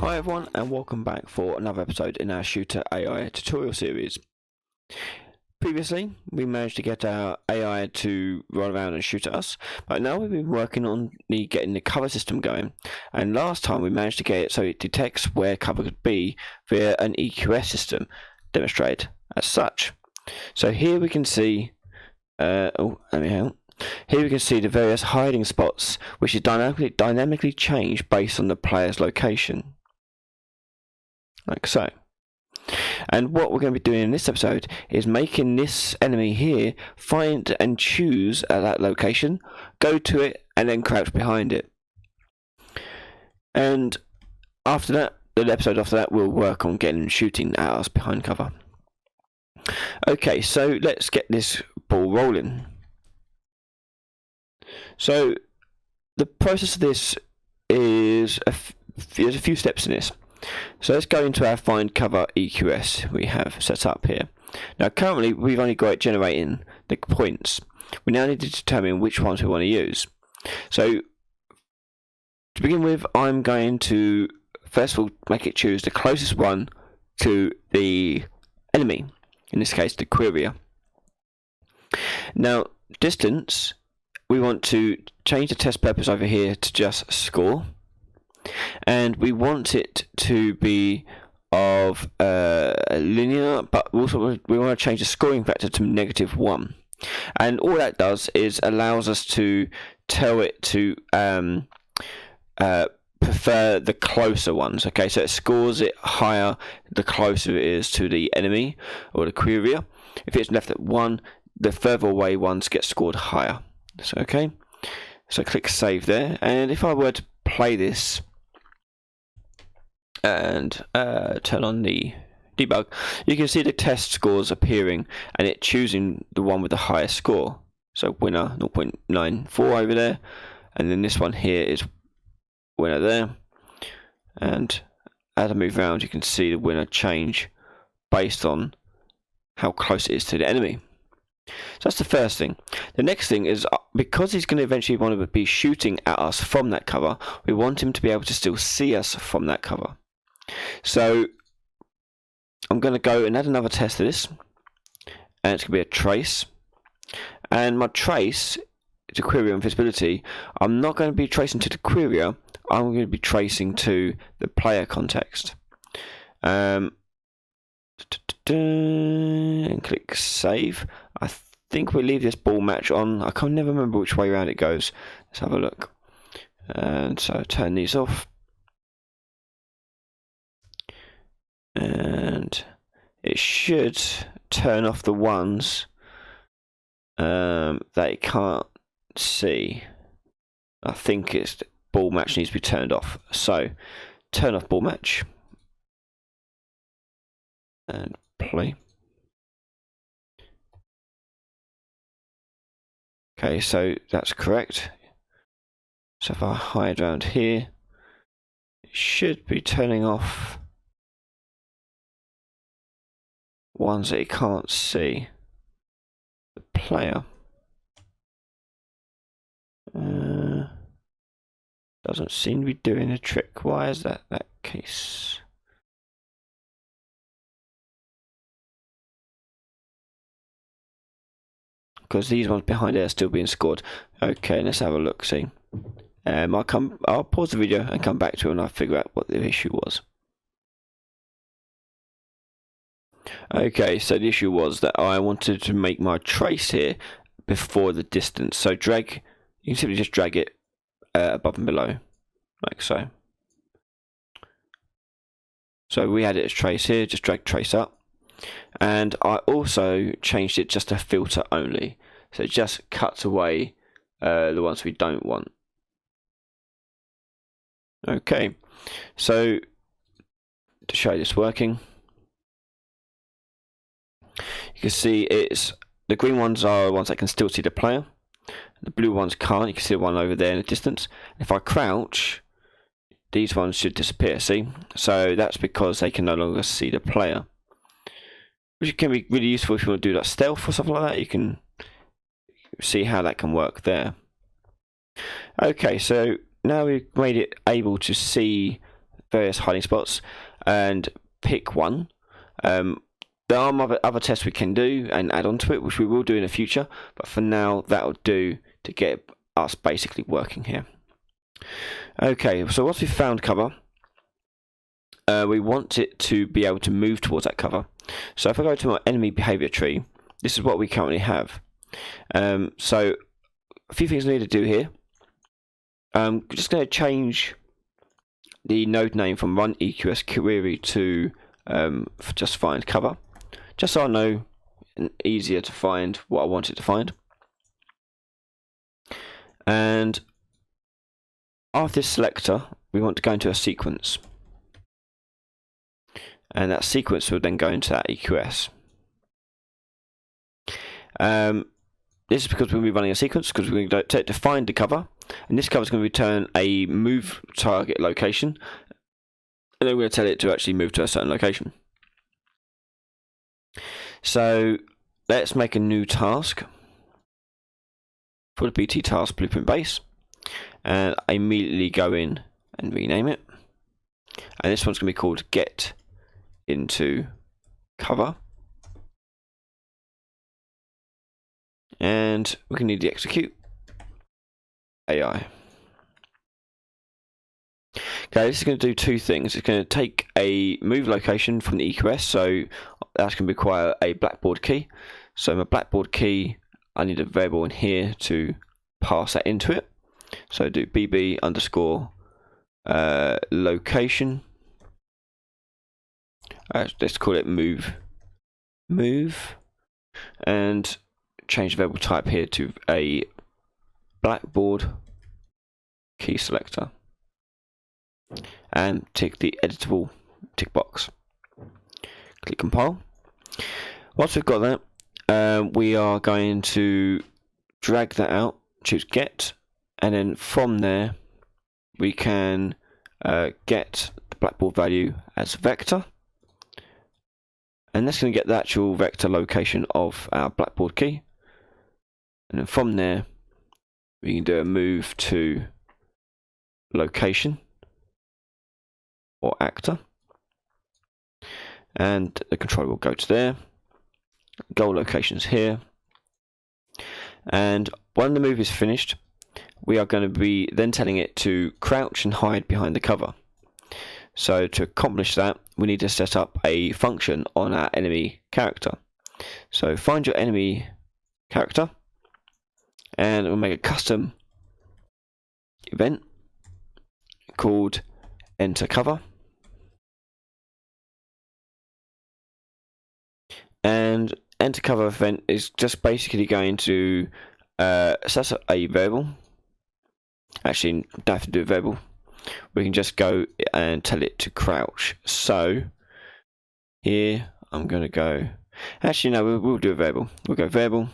Hi everyone, and welcome back for another episode in our Shooter AI tutorial series. Previously, we managed to get our AI to run around and shoot at us, but now we've been working on getting the cover system going. And last time we managed to get it so it detects where cover could be via an EQS system, demonstrated as such. So here we can see, Here we can see the various hiding spots, which is dynamically changed based on the player's location. Like so. And what we're going to be doing in this episode is making this enemy here find and choose at that location, go to it, and then crouch behind it. And after that, the episode after that, we'll work on getting shooting at us behind cover. Okay, so let's get this ball rolling. So the process of this is there's a few steps in this. So let's go into our find cover EQS we have set up here. Now currently we've only got it generating the points. We now need to determine which ones we want to use. So to begin with, I'm going to first of all make it choose the closest one to the enemy, in this case the courier. Now distance, we want to change the test purpose over here to just score, and we want it to be of linear, but also we want to change the scoring factor to -1, and all that does is allows us to tell it to prefer the closer ones. Okay, so it scores it higher the closer it is to the enemy or the courier. If it's left at 1, the further away ones get scored higher. So okay, so click save there, and if I were to play this and turn on the debug, you can see the test scores appearing and it choosing the one with the highest score. So winner 0.94 over there, and then this one here is winner there, and as I move around you can see the winner change based on how close it is to the enemy. So that's the first thing. The next thing is, because he's going to eventually want to be shooting at us from that cover, we want him to be able to still see us from that cover. So I'm going to go and add another test to this, and it's going to be a trace. And my trace to courier invisibility, I'm not going to be tracing to the courier, I'm going to be tracing to the player context. And click save. I think we'll leave this ball match on. I can never remember which way around it goes. Let's have a look. And so turn these off, and it should turn off the ones that it can't see. I think it's ball match needs to be turned off. So turn off ball match and play. Okay, so that's correct. So if I hide around here, it should be turning off ones that you can't see. The player doesn't seem to be doing the trick. Why is that case? Because these ones behind it are still being scored. Okay, let's have a look. See, I'll pause the video and come back to it and I'll figure out what the issue was. Okay, so the issue was that I wanted to make my trace here before the distance. So drag, you can simply just drag it above and below, like so. So we had it as trace here, just drag trace up. And I also changed it just to filter only, so it just cuts away the ones we don't want. Okay, so to show you this working, you can see it's the green ones are the ones that can still see the player, the blue ones can't. You can see the one over there in the distance. If I crouch, these ones should disappear, see? So that's because they can no longer see the player, which can be really useful if you want to do that stealth or something like that. You can see how that can work there. Okay, so now we've made it able to see various hiding spots and pick one. There are other tests we can do and add on to it, which we will do in the future, but for now that'll do to get us basically working here. Okay, so once we've found cover, we want it to be able to move towards that cover. So if I go to my enemy behaviour tree, this is what we currently have. So a few things I need to do here. I'm just going to change the node name from run EQS query to just find cover, just so I know and easier to find what I want it to find. And after this selector, we want to go into a sequence, and that sequence will then go into that EQS. This is because we're going to be running a sequence, because we're going to find the cover, and this cover is going to return a move target location, and then we're going to tell it to actually move to a certain location. So let's make a new task for the BT task blueprint base, and I immediately go in and rename it, and this one's going to be called get into cover, and we can need the execute AI. Okay, this is going to do two things. It's going to take a move location from the EQS, so that's going to require a blackboard key. So my blackboard key, I need a variable in here to pass that into it. So do bb underscore location. Let's call it move, and change the variable type here to a blackboard key selector, and tick the editable tick box. Click compile. Once we've got that, we are going to drag that out, choose get, and then from there we can get the blackboard value as vector, and that's going to get the actual vector location of our blackboard key, and then from there we can do a move to location or actor, and the controller will go to there. Goal location's here, and when the move is finished, we are going to be then telling it to crouch and hide behind the cover. So to accomplish that, we need to set up a function on our enemy character. So find your enemy character, and we'll make a custom event called enter cover, and enter cover event is just basically going to set up a variable. Actually, don't have to do a variable. We can just go and tell it to crouch. So here I'm going to go. Actually, no, we'll do a variable. We'll go variable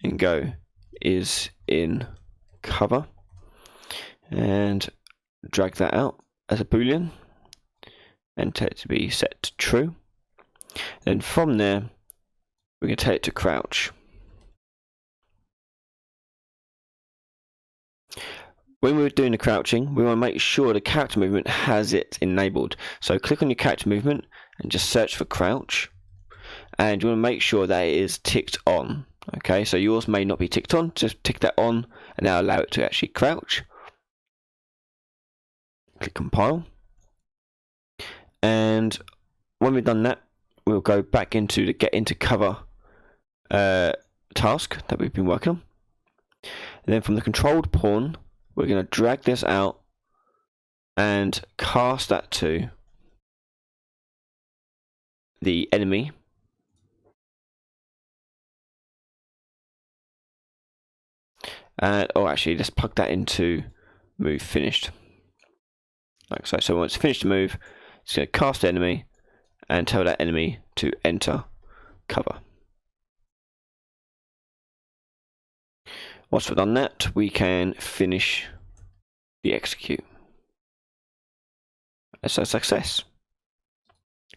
and go is in cover, and drag that out as a boolean and tell it to be set to true. Then from there we can tell it to crouch. When we're doing the crouching, we want to make sure the character movement has it enabled. So click on your character movement and just search for crouch, and you want to make sure that it is ticked on. Okay, so yours may not be ticked on, just tick that on and now allow it to actually crouch. Click compile, and when we've done that, we'll go back into the get into cover task that we've been working on, and then from the controlled pawn we're going to drag this out and cast that to the enemy, and actually let's plug that into move finished like so. So once it's finished the move, it's going to cast the enemy and tell that enemy to enter cover. Once we've done that, we can finish the execute. That's a success.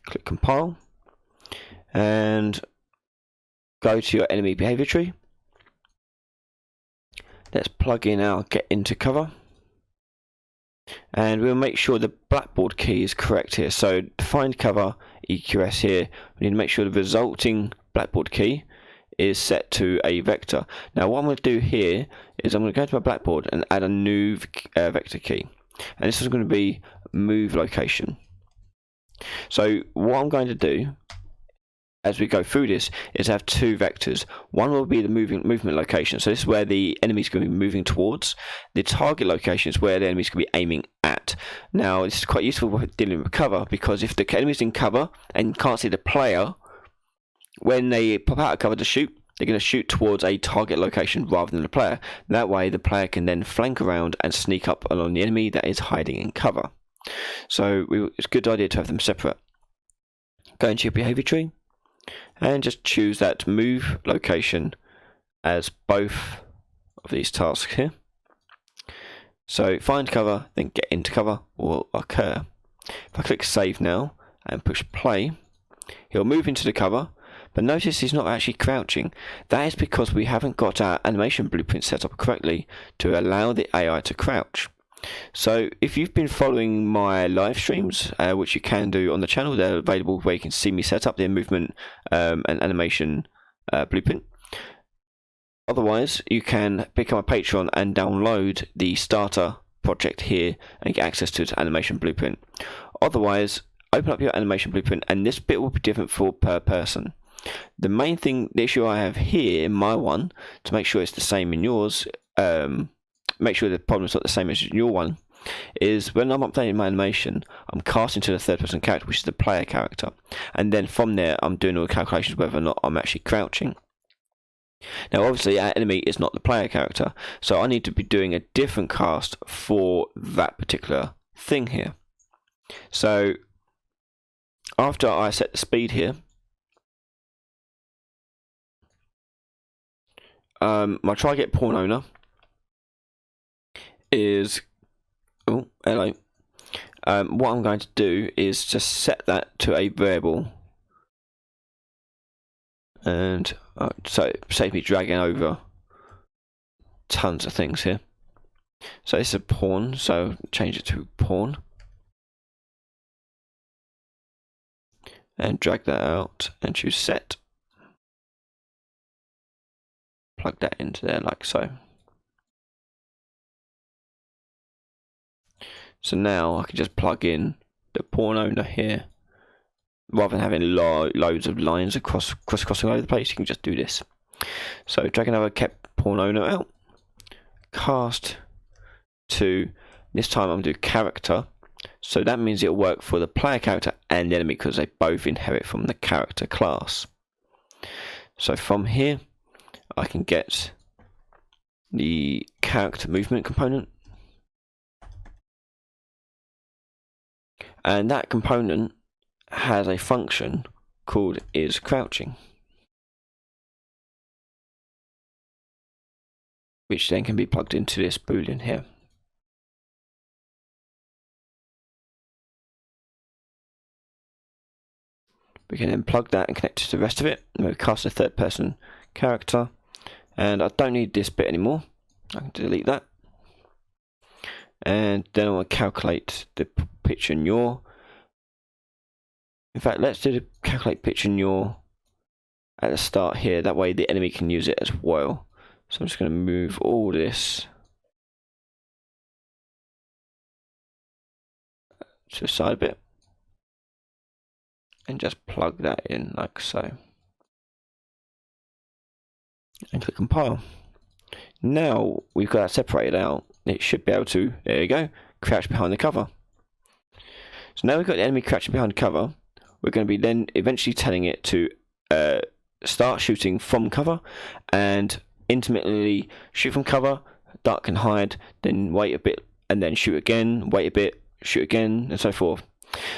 Click compile and go to your enemy behavior tree. Let's plug in our get into cover, And we'll make sure the blackboard key is correct here. So find cover EQS here, we need to make sure the resulting blackboard key is set to a vector. Now what I'm going to do here is I'm going to go to my blackboard and add a new vector key, and this is going to be move location. So what I'm going to do as we go through this is have two vectors. One will be the movement location, so this is where the enemy's going to be moving towards. The target location is where the enemy's going to be aiming at. Now this is quite useful for dealing with cover, because if the enemy's in cover and can't see the player, when they pop out of cover to shoot, they're going to shoot towards a target location rather than the player. That way the player can then flank around and sneak up along the enemy that is hiding in cover. So it's a good idea to have them separate. Go into your behaviour tree and just choose that move location as both of these tasks here. So find cover, then get into cover will occur. If I click save now and push play, he'll move into the cover, but notice he's not actually crouching. That is because we haven't got our animation blueprint set up correctly to allow the AI to crouch. So if you've been following my live streams, which you can do on the channel, they're available where you can see me set up their movement and animation blueprint. Otherwise, you can become a patron and download the starter project here and get access to its animation blueprint. Otherwise, open up your animation blueprint, and this bit will be different for per person. The main thing, the issue I have here in my one, to make sure it's the same in yours, make sure the problem's not the same as your one, is when I'm updating my animation, I'm casting to the third person character, which is the player character, and then from there I'm doing all the calculations whether or not I'm actually crouching. Now obviously our enemy is not the player character, so I need to be doing a different cast for that particular thing here. So after I set the speed here, my try get pawn owner is, oh hello, what I'm going to do is just set that to a variable, and so it saves me dragging over tons of things here. So this is a pawn, so change it to pawn and drag that out and choose set, plug that into there like so. So now I can just plug in the pawn owner here, rather than having loads of lines crossing all over the place. You can just do this. So drag another kept pawn owner out, cast to, this time I'm going to do character, so that means it'll work for the player character and the enemy because they both inherit from the character class. So from here I can get the character movement component, and that component has a function called is crouching, which then can be plugged into this boolean here. We can then plug that and connect it to the rest of it, and we'll cast a third person character, and I don't need this bit anymore, I can delete that. And then I will calculate the pitch and yaw. In fact, let's do the calculate pitch and yaw at the start here, that way the enemy can use it as well. So I'm just going to move all this to the side a bit and just plug that in like so, and click compile. Now we've got that separated out, it should be able to, there you go, crouch behind the cover. So now we've got the enemy crouching behind cover, we're going to be then eventually telling it to start shooting from cover and intermittently shoot from cover, duck and hide, then wait a bit and then shoot again, wait a bit, shoot again, and so forth.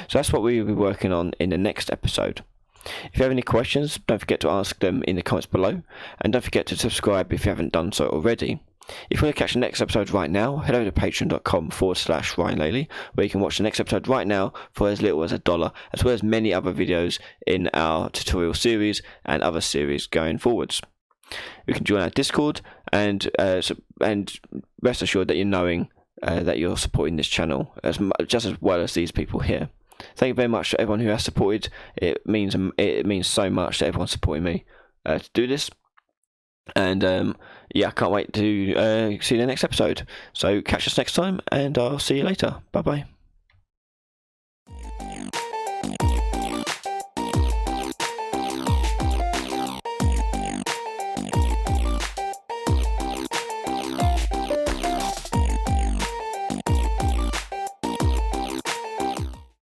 So that's what we will be working on in the next episode. If you have any questions, don't forget to ask them in the comments below, and don't forget to subscribe if you haven't done so already. If you want to catch the next episode right now, head over to patreon.com/Ryan Laley, where you can watch the next episode right now for as little as $1, as well as many other videos in our tutorial series and other series going forwards. You can join our Discord, and rest assured that you're knowing that you're supporting this channel just as well as these people here. Thank you very much to everyone who has supported. It means so much that everyone's supporting me to do this. And yeah, I can't wait to see you in the next episode. So catch us next time, and I'll see you later. Bye bye.